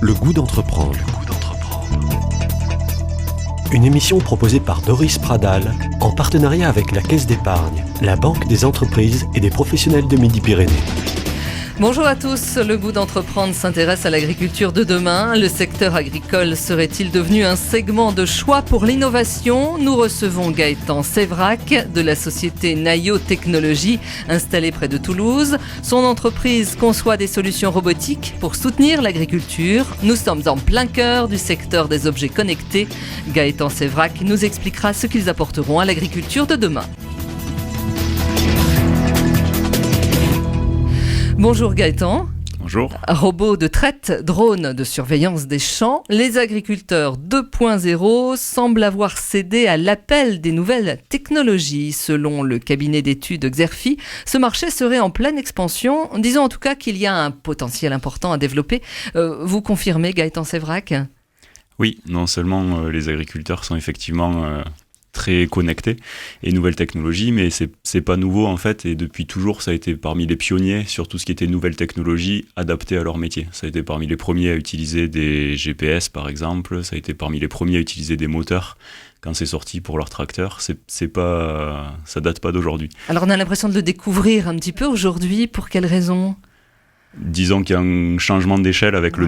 Le goût d'entreprendre. Une émission proposée par Doris Pradal en partenariat avec la Caisse d'épargne, la Banque des entreprises et des professionnels de Midi-Pyrénées. Bonjour à tous, le goût d'entreprendre s'intéresse à l'agriculture de demain. Le secteur agricole serait-il devenu un segment de choix pour l'innovation ? Nous recevons Gaëtan Sévrac de la société Nayo Technologies, installée près de Toulouse. Son entreprise conçoit des solutions robotiques pour soutenir l'agriculture. Nous sommes en plein cœur du secteur des objets connectés. Gaëtan Sévrac nous expliquera ce qu'ils apporteront à l'agriculture de demain. Bonjour Gaëtan. Bonjour. Robots de traite, drones de surveillance des champs, les agriculteurs 2.0 semblent avoir cédé à l'appel des nouvelles technologies. Selon le cabinet d'études Xerfi, ce marché serait en pleine expansion. Disons en tout cas qu'il y a un potentiel important à développer. Vous confirmez Gaëtan Sévrac ? Oui, non seulement les agriculteurs sont effectivement très connectés et nouvelles technologies, mais c'est pas nouveau en fait, et depuis toujours ça a été parmi les pionniers sur tout ce qui était nouvelles technologies adaptées à leur métier. Ça a été parmi les premiers à utiliser des GPS par exemple, ça a été parmi les premiers à utiliser des moteurs quand c'est sorti pour leurs tracteurs. Ça date pas d'aujourd'hui. Alors on a l'impression de le découvrir un petit peu aujourd'hui, pour quelles raisons ? Disons qu'il y a un changement d'échelle avec le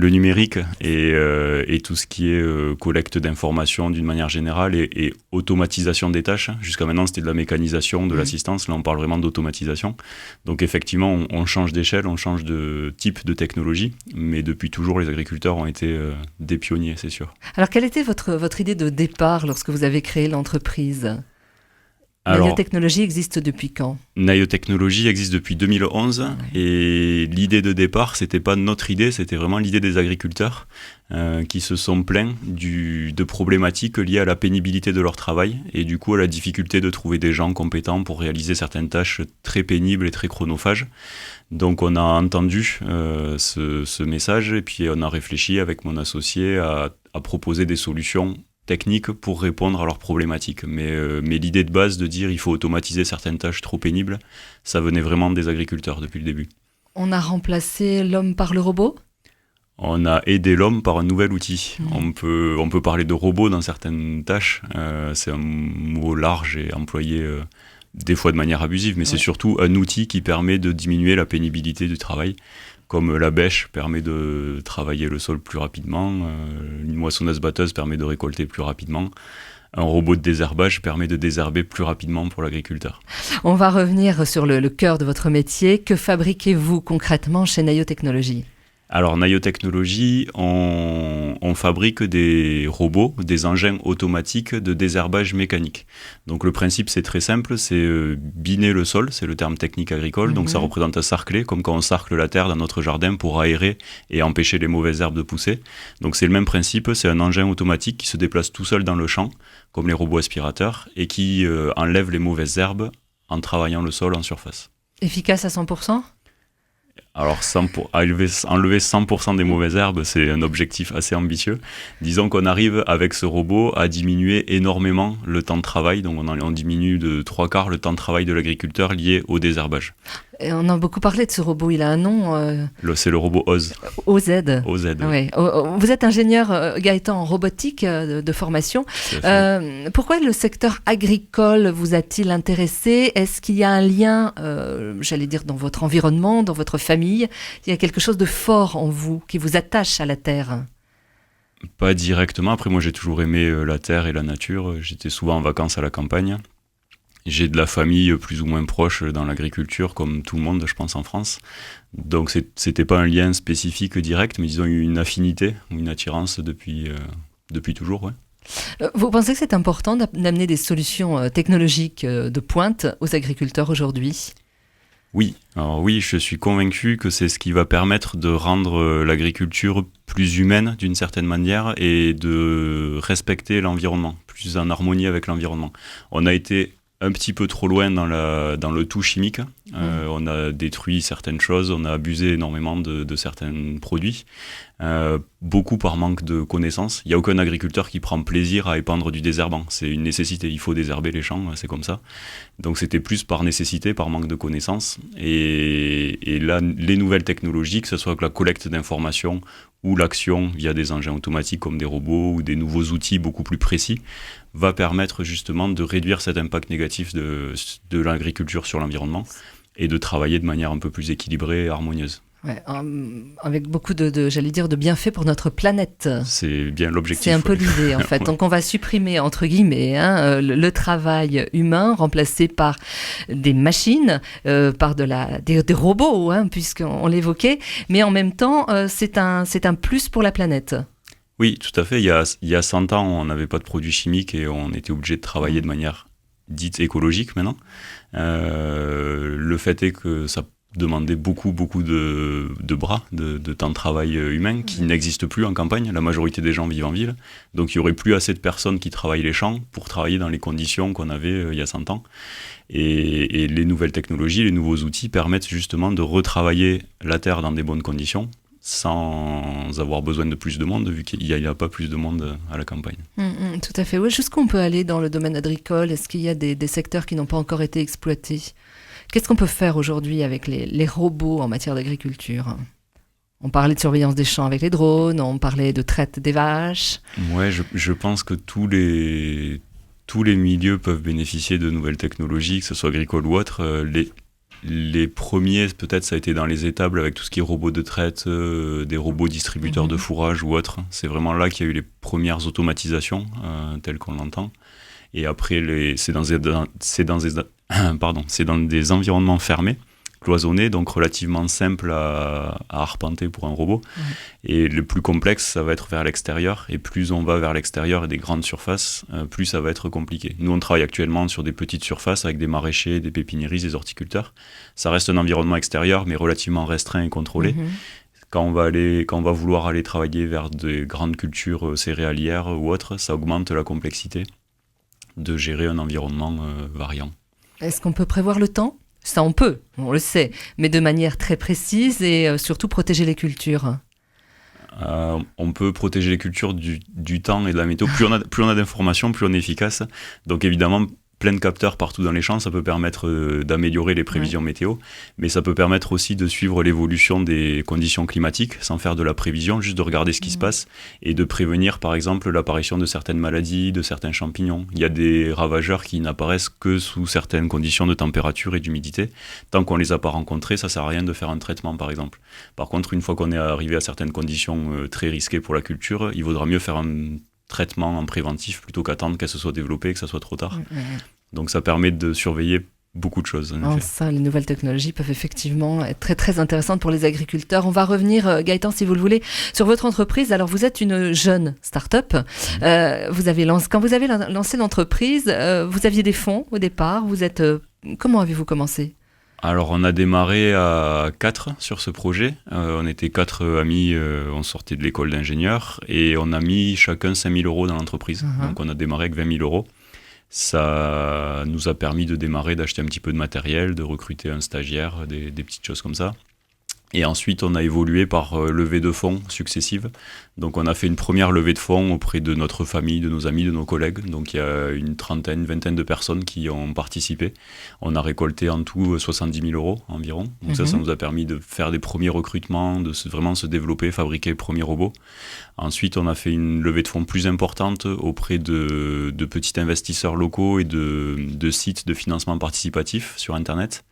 numérique et tout ce qui est collecte d'informations d'une manière générale et automatisation des tâches. Jusqu'à maintenant, c'était de la mécanisation, de l'assistance. Là, on parle vraiment d'automatisation. Donc effectivement, on change d'échelle, on change de type de technologie. Mais depuis toujours, les agriculteurs ont été des pionniers, c'est sûr. Alors, quelle était votre idée de départ lorsque vous avez créé l'entreprise ? Nayo Technologies existe depuis quand ? Nayo Technologies existe depuis 2011 et l'idée de départ, c'était pas notre idée, c'était vraiment l'idée des agriculteurs qui se sont plaints de problématiques liées à la pénibilité de leur travail et du coup à la difficulté de trouver des gens compétents pour réaliser certaines tâches très pénibles et très chronophages. Donc on a entendu ce message et puis on a réfléchi avec mon associé à proposer des solutions techniques pour répondre à leurs problématiques. Mais l'idée de base de dire il faut automatiser certaines tâches trop pénibles, ça venait vraiment des agriculteurs depuis le début. On a remplacé l'homme par le robot ? On a aidé l'homme par un nouvel outil. On peut parler de robot dans certaines tâches. C'est un mot large et employé des fois de manière abusive, mais c'est surtout un outil qui permet de diminuer la pénibilité du travail. Comme la bêche permet de travailler le sol plus rapidement, une moissonneuse-batteuse permet de récolter plus rapidement, un robot de désherbage permet de désherber plus rapidement pour l'agriculteur. On va revenir sur le cœur de votre métier. Que fabriquez-vous concrètement chez Nayo Technologies ? Alors, Nayo Technologies, on fabrique des robots, des engins automatiques de désherbage mécanique. Donc, le principe, c'est très simple, c'est biner le sol, c'est le terme technique agricole. Donc, ça représente un sarclé, comme quand on sarcle la terre dans notre jardin pour aérer et empêcher les mauvaises herbes de pousser. Donc, c'est le même principe, c'est un engin automatique qui se déplace tout seul dans le champ, comme les robots aspirateurs, et qui enlève les mauvaises herbes en travaillant le sol en surface. Efficace à 100%? Alors, enlever 100% des mauvaises herbes, c'est un objectif assez ambitieux. Disons qu'on arrive avec ce robot à diminuer énormément le temps de travail. Donc, on diminue de 3/4 le temps de travail de l'agriculteur lié au désherbage. Et on a beaucoup parlé de ce robot, il a un nom. C'est le robot OZ. OZ. OZ. Oui. Vous êtes ingénieur, Gaëtan, en robotique de formation. Pourquoi le secteur agricole vous a-t-il intéressé ? Est-ce qu'il y a un lien, j'allais dire, dans votre environnement, dans votre famille ? Il y a quelque chose de fort en vous qui vous attache à la terre ? Pas directement. Après, moi, j'ai toujours aimé la terre et la nature. J'étais souvent en vacances à la campagne. J'ai de la famille plus ou moins proche dans l'agriculture, comme tout le monde, je pense, en France. Donc, c'était pas un lien spécifique direct, mais disons une affinité, une attirance depuis toujours, ouais. Vous pensez que c'est important d'amener des solutions technologiques de pointe aux agriculteurs aujourd'hui ? Oui. Alors oui, je suis convaincu que c'est ce qui va permettre de rendre l'agriculture plus humaine d'une certaine manière et de respecter l'environnement, plus en harmonie avec l'environnement. On a été un petit peu trop loin dans le tout chimique. On a détruit certaines choses, on a abusé énormément de certains produits, beaucoup par manque de connaissances. Il n'y a aucun agriculteur qui prend plaisir à épandre du désherbant. C'est une nécessité, il faut désherber les champs, c'est comme ça. Donc c'était plus par nécessité, par manque de connaissances. Et là, les nouvelles technologies, que ce soit la collecte d'informations où l'action via des engins automatiques comme des robots ou des nouveaux outils beaucoup plus précis va permettre justement de réduire cet impact négatif de l'agriculture sur l'environnement et de travailler de manière un peu plus équilibrée et harmonieuse. Ouais, avec beaucoup de bienfaits pour notre planète. C'est bien l'objectif. C'est un peu l'idée en fait. Ouais. Donc on va supprimer entre guillemets le travail humain remplacé par des machines, par des robots, puisqu'on l'évoquait. Mais en même temps, c'est un plus pour la planète. Oui, tout à fait. Il y a 100 ans, on n'avait pas de produits chimiques et on était obligé de travailler de manière dite écologique maintenant. Le fait est que ça demandait beaucoup de bras, de temps de travail humain qui n'existe plus en campagne. La majorité des gens vivent en ville. Donc il n'y aurait plus assez de personnes qui travaillent les champs pour travailler dans les conditions qu'on avait il y a 100 ans. Et les nouvelles technologies, les nouveaux outils permettent justement de retravailler la terre dans des bonnes conditions sans avoir besoin de plus de monde, vu qu'il n'y a pas plus de monde à la campagne. Tout à fait. Ouais, jusqu'où on peut aller dans le domaine agricole ? Est-ce qu'il y a des secteurs qui n'ont pas encore été exploités ? Qu'est-ce qu'on peut faire aujourd'hui avec les robots en matière d'agriculture ? On parlait de surveillance des champs avec les drones, on parlait de traite des vaches. Ouais, je pense que tous les milieux peuvent bénéficier de nouvelles technologies, que ce soit agricole ou autre. Les premiers, peut-être, ça a été dans les étables avec tout ce qui est robots de traite, des robots distributeurs de fourrage ou autre. C'est vraiment là qu'il y a eu les premières automatisations, telles qu'on l'entend. Et après, c'est dans des environnements fermés, cloisonnés, donc relativement simples à arpenter pour un robot. Et le plus complexe, ça va être vers l'extérieur. Et plus on va vers l'extérieur et des grandes surfaces, plus ça va être compliqué. Nous, on travaille actuellement sur des petites surfaces avec des maraîchers, des pépiniéristes, des horticulteurs. Ça reste un environnement extérieur, mais relativement restreint et contrôlé. Quand on va vouloir aller travailler vers des grandes cultures céréalières ou autres, ça augmente la complexité de gérer un environnement variant. Est-ce qu'on peut prévoir le temps ? Ça, on peut, on le sait, mais de manière très précise et surtout protéger les cultures. On peut protéger les cultures du temps et de la météo. Plus on a d'informations, plus on est efficace. Donc évidemment, plein de capteurs partout dans les champs, ça peut permettre d'améliorer les prévisions météo, mais ça peut permettre aussi de suivre l'évolution des conditions climatiques sans faire de la prévision, juste de regarder ce qui se passe et de prévenir par exemple l'apparition de certaines maladies, de certains champignons. Il y a des ravageurs qui n'apparaissent que sous certaines conditions de température et d'humidité. Tant qu'on ne les a pas rencontrés, ça ne sert à rien de faire un traitement par exemple. Par contre, une fois qu'on est arrivé à certaines conditions très risquées pour la culture, il vaudra mieux faire un traitement en préventif plutôt qu'attendre qu'elle se soit développée et que ça soit trop tard. Donc ça permet de surveiller beaucoup de choses. Ça, les nouvelles technologies peuvent effectivement être très très intéressantes pour les agriculteurs. On va revenir, Gaëtan, si vous le voulez, sur votre entreprise. Alors vous êtes une jeune start-up. Quand vous avez lancé l'entreprise, vous aviez des fonds au départ. Comment avez-vous commencé ? Alors on a démarré à 4 sur ce projet, on était 4 amis, on sortait de l'école d'ingénieur et on a mis chacun 5 000 euros dans l'entreprise, donc on a démarré avec 20 000 euros. Ça nous a permis de démarrer, d'acheter un petit peu de matériel, de recruter un stagiaire, des petites choses comme ça. Et ensuite, on a évolué par levée de fonds successives. Donc, on a fait une première levée de fonds auprès de notre famille, de nos amis, de nos collègues. Donc, il y a une vingtaine de personnes qui ont participé. On a récolté en tout 70 000 euros environ. Donc, ça nous a permis de faire des premiers recrutements, de vraiment se développer, fabriquer le premier robot. Ensuite, on a fait une levée de fonds plus importante auprès de petits investisseurs locaux et de sites de financement participatif sur Internet.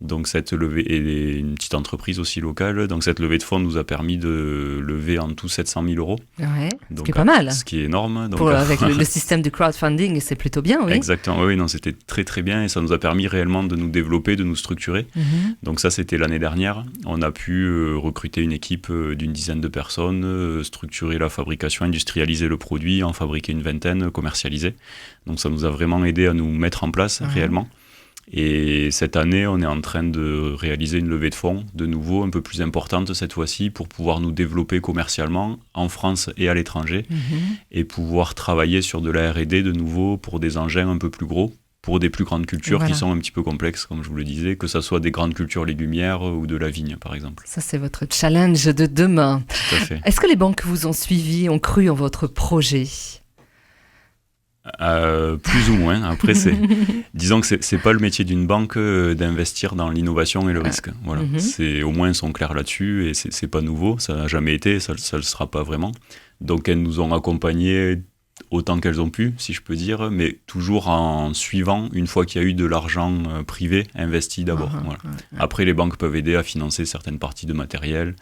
Donc cette levée, et une petite entreprise aussi locale, donc cette levée de fonds nous a permis de lever en tout 700 000 euros. Ouais, donc, ce qui est pas mal. Ce qui est énorme. Donc, avec le système du crowdfunding, c'est plutôt bien, oui. Exactement, oui, non, c'était très très bien et ça nous a permis réellement de nous développer, de nous structurer. Donc ça, c'était l'année dernière. On a pu recruter une équipe d'une dizaine de personnes, structurer la fabrication, industrialiser le produit, en fabriquer une vingtaine, commercialiser. Donc ça nous a vraiment aidé à nous mettre en place réellement. Et cette année, on est en train de réaliser une levée de fonds, de nouveau un peu plus importante cette fois-ci, pour pouvoir nous développer commercialement en France et à l'étranger, et pouvoir travailler sur de la R&D de nouveau pour des engins un peu plus gros, pour des plus grandes cultures qui sont un petit peu complexes, comme je vous le disais, que ce soit des grandes cultures légumières ou de la vigne, par exemple. Ça, c'est votre challenge de demain. Tout à fait. Est-ce que les banques vous ont suivi, ont cru en votre projet ? Plus ou moins. Après, disons que c'est pas le métier d'une banque d'investir dans l'innovation et le risque. Voilà. Au moins, ils sont clairs là-dessus et c'est pas nouveau. Ça n'a jamais été, ça le sera pas vraiment. Donc, elles nous ont accompagnés autant qu'elles ont pu, si je peux dire, mais toujours en suivant, une fois qu'il y a eu de l'argent privé investi d'abord. Voilà. Après, les banques peuvent aider à financer certaines parties de matériel,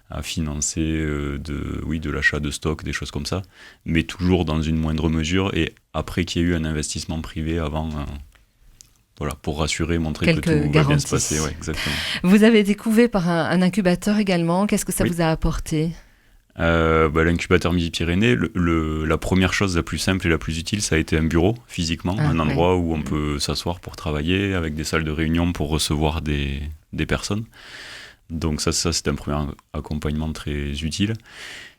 à financer de l'achat de stock, des choses comme ça, mais toujours dans une moindre mesure, et après qu'il y ait eu un investissement privé avant, pour rassurer, montrer quelques que tout garanties. Va bien se passer. Ouais, exactement. Vous avez été couvé par un incubateur également, qu'est-ce que ça vous a apporté ? L'incubateur Midi-Pyrénées, la première chose la plus simple et la plus utile, ça a été un bureau, physiquement, un endroit où on peut s'asseoir pour travailler, avec des salles de réunion pour recevoir des personnes. Donc ça c'est un premier accompagnement très utile.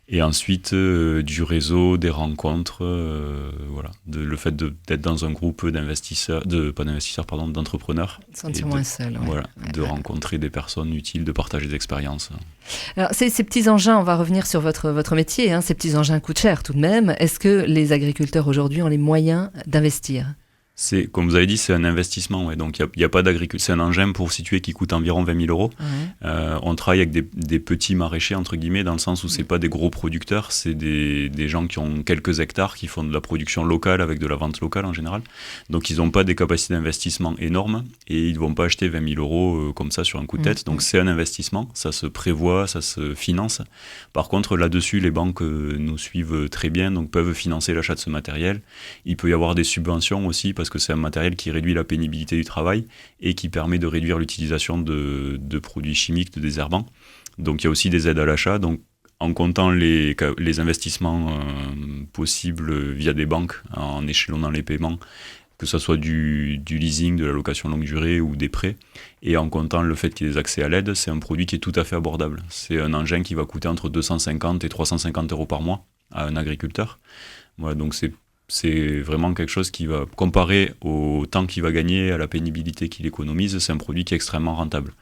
Et ensuite, du réseau, des rencontres, le fait d'être dans un groupe d'entrepreneurs. Sentir moins seul. De rencontrer des personnes utiles, de partager des expériences. Alors, ces petits engins, on va revenir sur votre métier, ces petits engins coûtent cher tout de même. Est-ce que les agriculteurs aujourd'hui ont les moyens d'investir ? Comme vous avez dit, c'est un investissement. Ouais. Donc, il n'y a pas d'agriculture. C'est un engin, pour situer, qui coûte environ 20 000 euros. On travaille avec des petits maraîchers, entre guillemets, dans le sens où ce n'est pas des gros producteurs. C'est des gens qui ont quelques hectares, qui font de la production locale avec de la vente locale en général. Donc, ils n'ont pas des capacités d'investissement énormes et ils ne vont pas acheter 20 000 euros comme ça sur un coup de tête. Donc, c'est un investissement. Ça se prévoit, ça se finance. Par contre, là-dessus, les banques nous suivent très bien, donc peuvent financer l'achat de ce matériel. Il peut y avoir des subventions aussi, parce que c'est un matériel qui réduit la pénibilité du travail et qui permet de réduire l'utilisation de produits chimiques, de désherbants. Donc il y a aussi des aides à l'achat. Donc en comptant les investissements possibles via des banques, en échelonnant les paiements, que ce soit du leasing, de la location longue durée ou des prêts, et en comptant le fait qu'il y ait des accès à l'aide, c'est un produit qui est tout à fait abordable. C'est un engin qui va coûter entre 250 et 350 euros par mois à un agriculteur. Voilà, donc c'est vraiment quelque chose qui va, comparé au temps qu'il va gagner, à la pénibilité qu'il économise, c'est un produit qui est extrêmement rentable.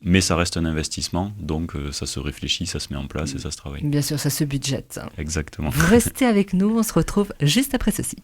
Mais ça reste un investissement, donc ça se réfléchit, ça se met en place et ça se travaille. Bien sûr, ça se budgète. Exactement. Vous restez avec nous, on se retrouve juste après ceci.